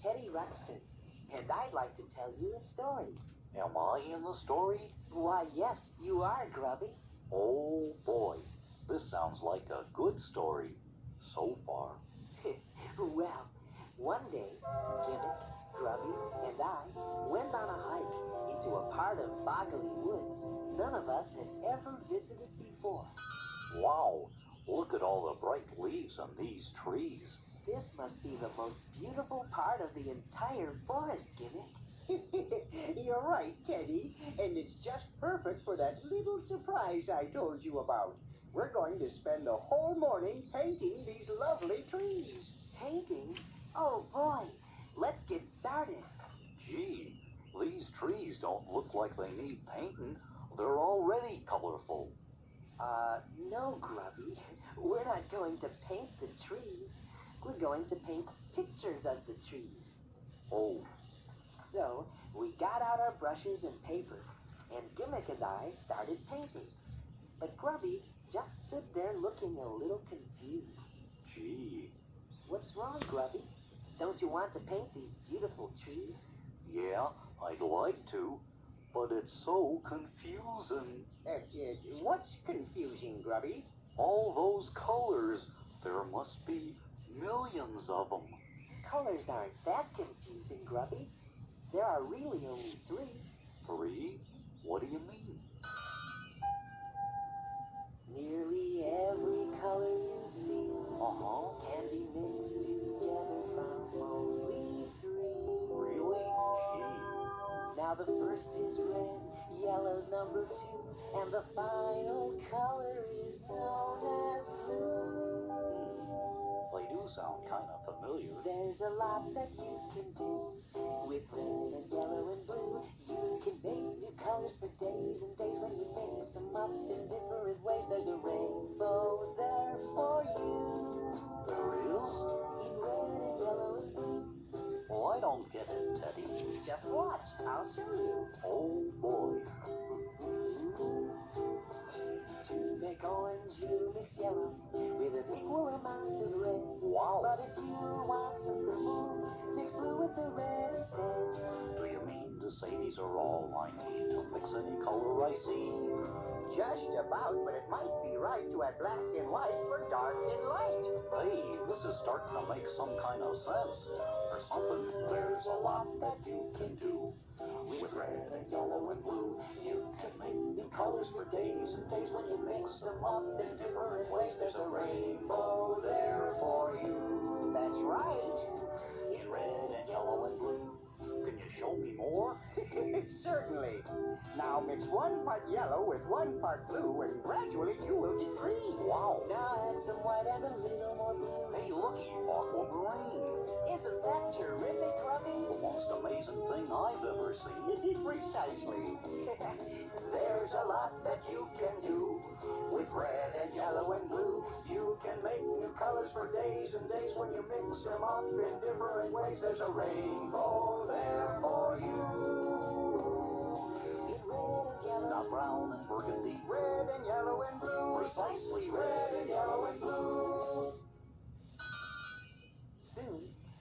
Teddy Ruxpin, and I'd like to tell you a story. Am I in the story? Why, yes, you are, Grubby. Oh boy, this sounds like a good story so far. Well, one day, Gimmick, Grubby, and I went on a hike into a part of Boggley woods none of us had ever visited before. Wow, look at all the bright leaves on these trees. This must be the most beautiful part of the entire forest, Gimmick. You're right, Teddy, and it's just perfect for that little surprise I told you about. We're going to spend the whole morning painting these lovely trees. Painting? Oh boy, let's get started. Gee, these trees don't look like they need painting. They're already colorful. No, Grubby. We're not going to paint the trees. We're going to paint pictures of the trees. Oh, So, we got out our brushes and paper, and Gimmick and I started painting. But Grubby just stood there looking a little confused. gee, What's wrong, Grubby? Don't you want to paint these beautiful trees? yeah, I'd like to, but it's so confusing. What's confusing, Grubby? All those colors, there must be millions of them. Colors aren't that confusing, Grubby. There are really only three. 3? What do you mean? Nearly every color you see Uh-huh. can be mixed together from only three. Really? Gee. Now the first is red, yellow's number 2, and the final color is known as blue. They do sound kind of familiar. There's a lot that you can do with red and yellow and blue. You can make new colors for days and days when you mix them up in different ways. There's a rainbow there for you. There is? In red and yellow and blue. Well, I don't get it, Teddy. Just watch, I'll show you. Oh, boy. To make orange, you mix yellow with an equal amount of red. Wow. But if you want something more, mix blue with the red instead. Do you mean to say these are all I need to mix any color I see? Just about, but it might be right to add black and white for dark and light. Hey, this is starting to make some kind of sense. Or something. There's a lot that you can do with red and yellow and blue. You can make new colors for days and days when you mix them up in different ways. There's a rainbow there for you. That's right. In red and yellow and blue. Can you show me more? Certainly. Now mix 1 part yellow with 1 part blue, and gradually you will get green. Wow. Now add some white and a little more blue. Hey, looky, Boggleberry. Isn't that terrific, Grubby? The most amazing thing I've ever seen. Precisely. There's a lot that you can do with red and yellow and blue. You can make new colors for days and days when you mix them up in different ways. There's a rainbow there for you. In red and yellow. Not brown and burgundy. Red and yellow and blue. Precisely red and yellow and blue. Soon,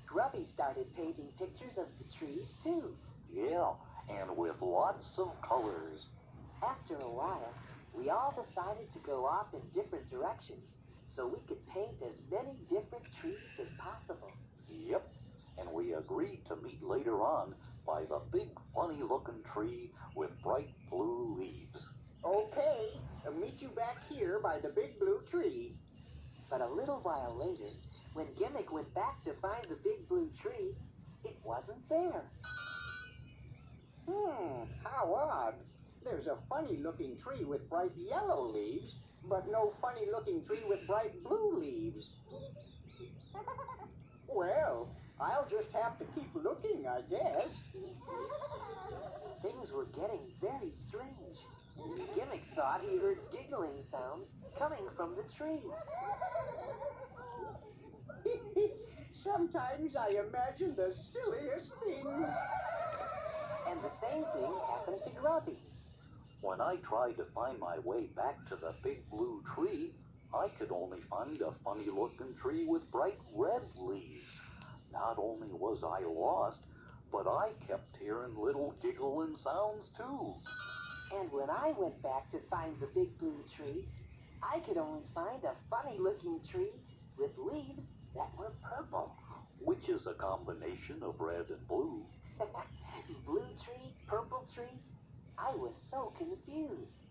Grubby started painting pictures of the trees too. Yeah, and with lots of colors. After a while, we all decided to go off in different directions so we could paint as many different trees as possible. Yep, and we agreed to meet later on by the big funny-looking tree with bright blue leaves. Okay, I'll meet you back here by the big blue tree. But a little while later, when Gimmick went back to find the big blue tree, it wasn't there. How odd. There's a funny-looking tree with bright yellow leaves, but no funny-looking tree with bright blue leaves. Well, I'll just have to keep looking, I guess. Things were getting very strange. Gimmick thought he heard giggling sounds coming from the tree. Sometimes I imagine the silliest things. And the same thing happened to Grubby. When I tried to find my way back to the big blue tree, I could only find a funny-looking tree with bright red leaves. Not only was I lost, but I kept hearing little giggling sounds too. And when I went back to find the big blue tree, I could only find a funny-looking tree with leaves that were purple. Which is a combination of red and blue. Blue tree, purple tree, I was so confused.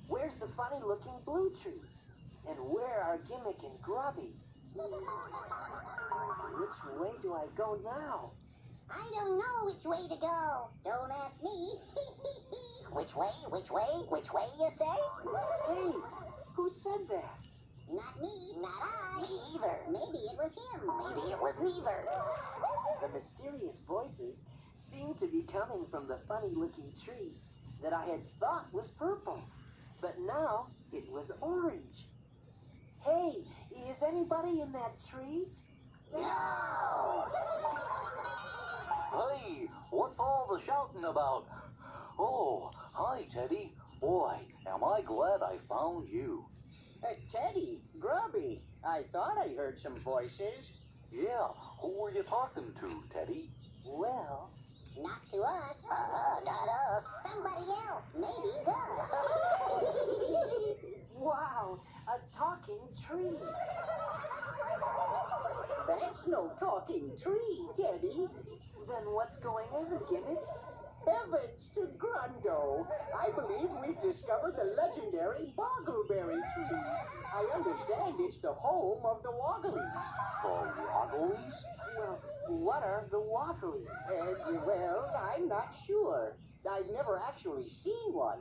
Where's the funny-looking blue tree? And where are Gimmick and Grubby? Which way do I go now? I don't know which way to go. Don't ask me. Which way, you say? Hey, who said that? Not me, not I. Me either. Maybe it was him. Maybe it was neither. The mysterious voices seemed to be coming from the funny-looking tree that I had thought was purple. But now it was orange. Hey, is anybody in that tree? No! Hey, what's all the shouting about? Oh, hi, Teddy. Boy, am I glad I found you. Teddy, Grubby, I thought I heard some voices. Yeah, who were you talking to, Teddy? Well, Not to us. Not us. Somebody else. Maybe Gus. wow, a talking tree. That's no talking tree, Teddy. Then what's going on, Gimmick? Heavens to Grundo! I believe we've discovered the legendary Boggleberry tree. I understand it's the home of the Woggleys. The Waggles? Well, what are the Woggleys? Well, I'm not sure. I've never actually seen one.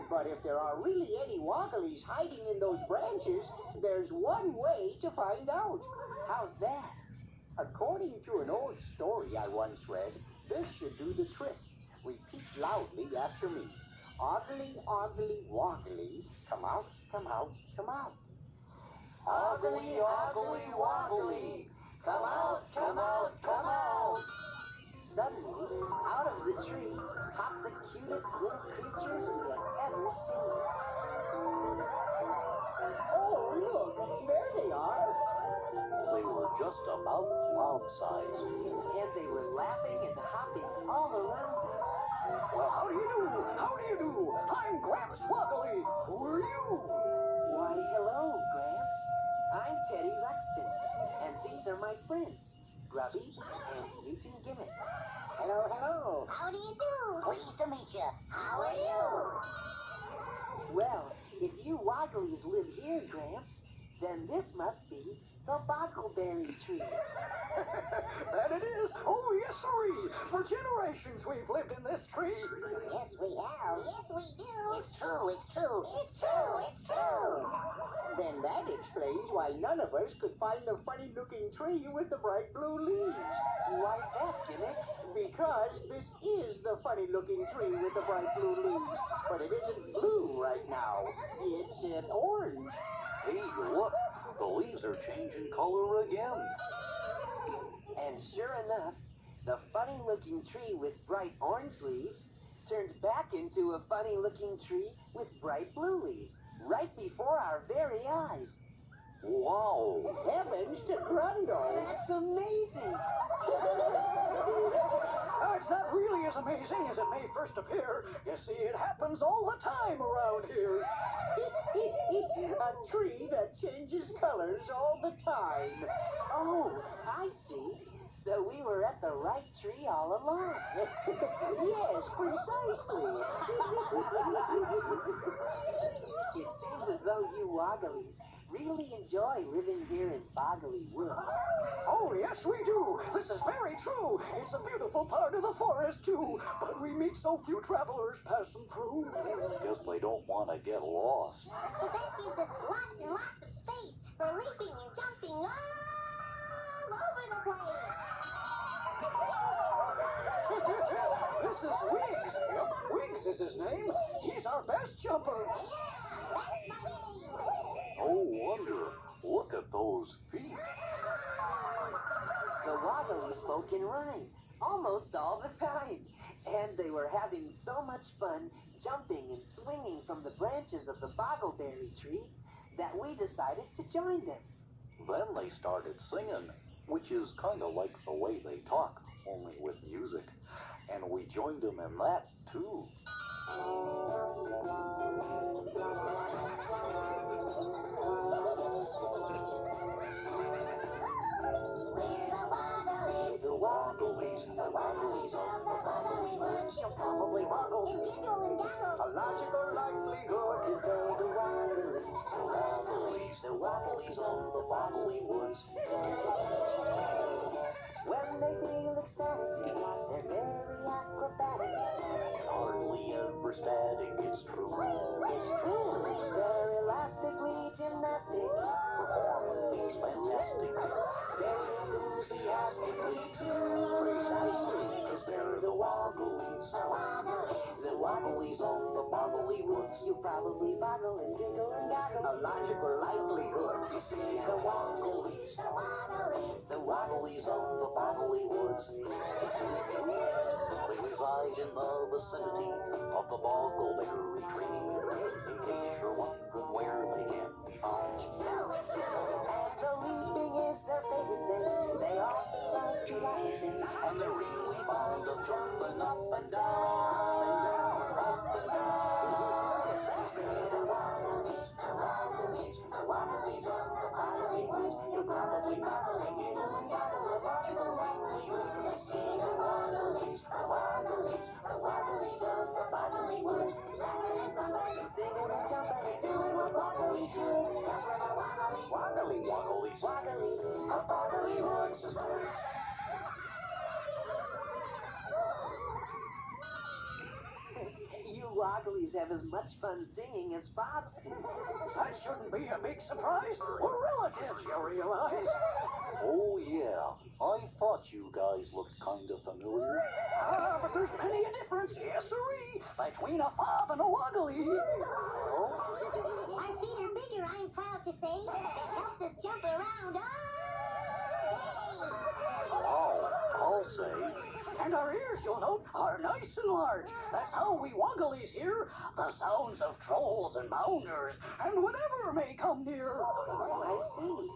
But if there are really any Woggleys hiding in those branches, there's one way to find out. How's that? According to an old story I once read, this should do the trick. Repeat loudly after me. Oggly, oggly, woggly, come out, come out, come out. Oggly, oggly, woggly, come out, come out, come out. Suddenly, out of the tree popped the cutest little creatures we had ever seen. Oh, look, there they are. They were just about cloud size. And they were laughing and hopping all around us. Well, how do you do? How do you do? I'm Gramps Woggly. Who are you? Why, hello, Gramps. I'm Teddy Ruxpin, and these are my friends, Grubby and Newton Gimmick. Hello, hello. How do you do? Pleased to meet you. How are you? Well, if you Wogglies live here, Gramps, then this must be the Boggleberry tree. That it is. Oh, yes, sirree. For generations we've lived in this tree. Yes, we have. Yes, we do. It's true, it's true. It's true, it's true. Then that explains why none of us could find the funny-looking tree with the bright blue leaves. Why that, Gimmick? Because this is the funny-looking tree with the bright blue leaves. But it isn't blue right now. It's an orange. Hey, look, the leaves are changing color again. And sure enough, the funny-looking tree with bright orange leaves turned back into a funny-looking tree with bright blue leaves, right before our very eyes. Wow. Heavens to Grundo. That's amazing! It's not really as amazing as it may first appear. You see, it happens all the time around here. A tree that changes colors all the time. Oh, I see. So we were at the right tree all along. Yes, precisely. It seems as though you Wogglies really enjoy living here in Boggly Wood. Oh, yes, we do. This is very true. It's a beautiful part of the forest, too. But we meet so few travelers passing through. Guess they don't want to get lost. But that gives us lots and lots of space for leaping and jumping all over the place. This is Wiggs. Yep, Wiggs is his name. He's our best jumper. That's my name. No wonder. Look at those feet. The Wogglies spoke in rhyme almost all the time. And they were having so much fun jumping and swinging from the branches of the Boggleberry tree that we decided to join them. Then they started singing. which is kind of like the way they talk, only with music. And we joined them in that, too. The Woggleys of the Boggly Woods. You'll probably boggle And giggle and gaggle. a logical likelihood is they're the Woggleys. The Woggleys of the Boggly Woods. When they feel ecstatic, they're very acrobatic. Hardly ever static, it's true. It's true. They're elastically gymnastic. Performance fantastic. They're enthusiastically too. Precisely, because they're the Woggleys. The Woggleys of the Boggly Woods. You probably boggle and giggle and gaggle. A logical likelihood. You see the Woggleys. The Woggleys of the Boggly Woods. They reside in the vicinity of the Boggleberry tree. In case you're wondering where they can be found. And the leaping is their favorite thing. They also love to dancing. And they're really fond of jumping up and down. Up and down. You probably boggle and giggle and gaggle. A logical likelihood. You see the Woggleys. The Woggleys of the Boggly Woods. Singing and jumping and doing what Woggleys do. Woggly, Woggleys. Woggleys of Boggly Woods. You Woggleys have as much fun singing as Bob's. That shouldn't be a big surprise. We're relatives, you realize. Oh, yeah. I thought you guys looked kind of familiar. Ah, but there's many a difference, yes sirree, between a fob and a woggly. Our feet are bigger, I'm proud to say. It helps us jump around all Wow, I'll say. And our ears, you'll note, are nice and large. That's how we woggleys hear the sounds of trolls and bounders and whatever may come near. I see.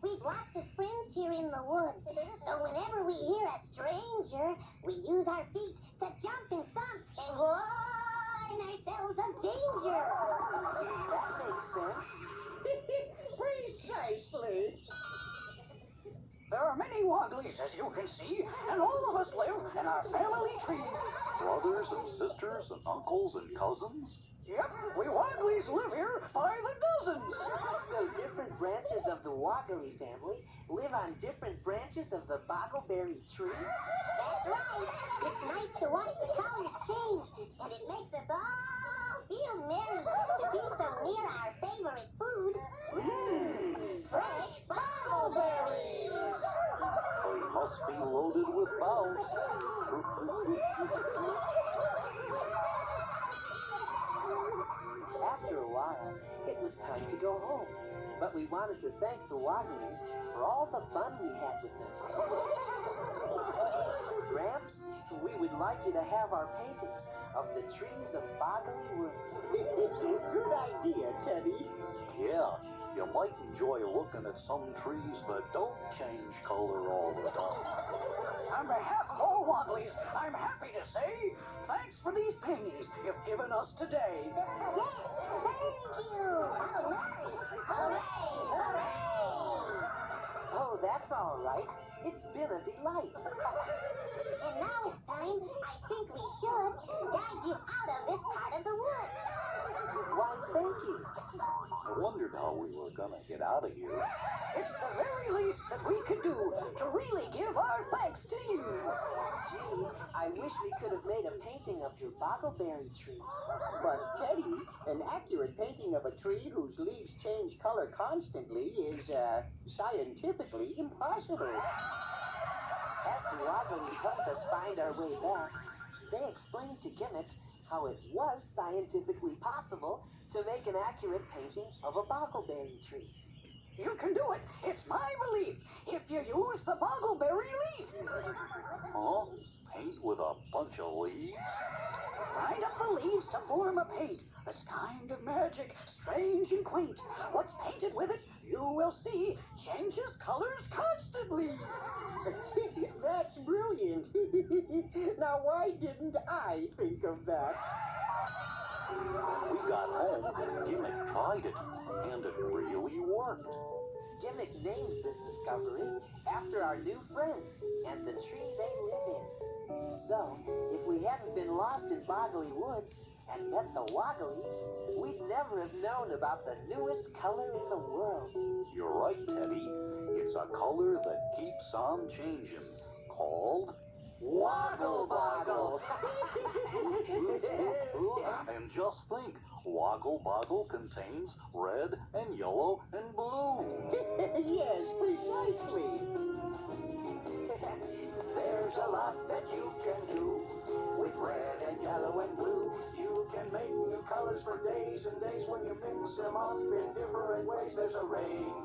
We've lots of friends here in the woods, so whenever we hear a stranger, we use our feet to jump and stomp and warn ourselves of danger. That makes sense. Precisely. There are many woggleys, as you can see, and all of us live in our family tree. Brothers and sisters and uncles and cousins? Yep, we woggleys live here by the dozens. So different branches of the Woggly family live on different branches of the Boggleberry tree? That's right. It's nice to watch the colors change, and it makes us all feel merry to be so near our favorite food. Fresh boggleberries. They must be loaded with bounce. After a while, it was time to go home. But we wanted to thank the Woggleys for all the fun we had with them. Gramps, we would like you to have our painting of the trees of Boggly Woods. Good idea, Teddy. Yeah, you might enjoy looking at some trees that don't change color all the time. On behalf of all woggleys, I'm happy to say thanks for these paintings you've given us today. Yes, thank you. How nice. Hooray, hooray. Oh, that's all right. It's been a delight. And now it's time, I think we should, guide you out of this part of the woods. Why, thank you. I wondered how we were gonna get out of here. It's the very least that we could do to really give our thanks to you. Gee, I wish we could have made a painting of your Boggleberry tree. But Teddy, an accurate painting of a tree whose leaves change color constantly is, scientifically impossible. As the Woggleys helped us find our way back, they explained to Gimmick how it was scientifically possible to make an accurate painting of a Boggleberry tree. You can do it. It's my belief. If you use the Boggleberry leaf. Huh? Paint with a bunch of leaves? Grind up the leaves to form a paint that's kind of magic, strange and quaint. What's painted with it, you will see, changes colors constantly. Boggly! That's brilliant. Now, why didn't I think of that? We got home and Gimmick tried it, and it really worked. Gimmick named this discovery after our new friends and the tree they live in. So, if we hadn't been lost in Boggley Woods and met the Woggleys, we'd never have known about the newest color in the world. You're right, Teddy. It's a color that keeps on changing, called Woggle Boggle! And just think, Woggle Boggle contains red and yellow and blue. Yes, precisely. There's a lot that you can do with red and yellow and blue. You can make new colors for days and days when you mix them up in different ways. There's a rainbow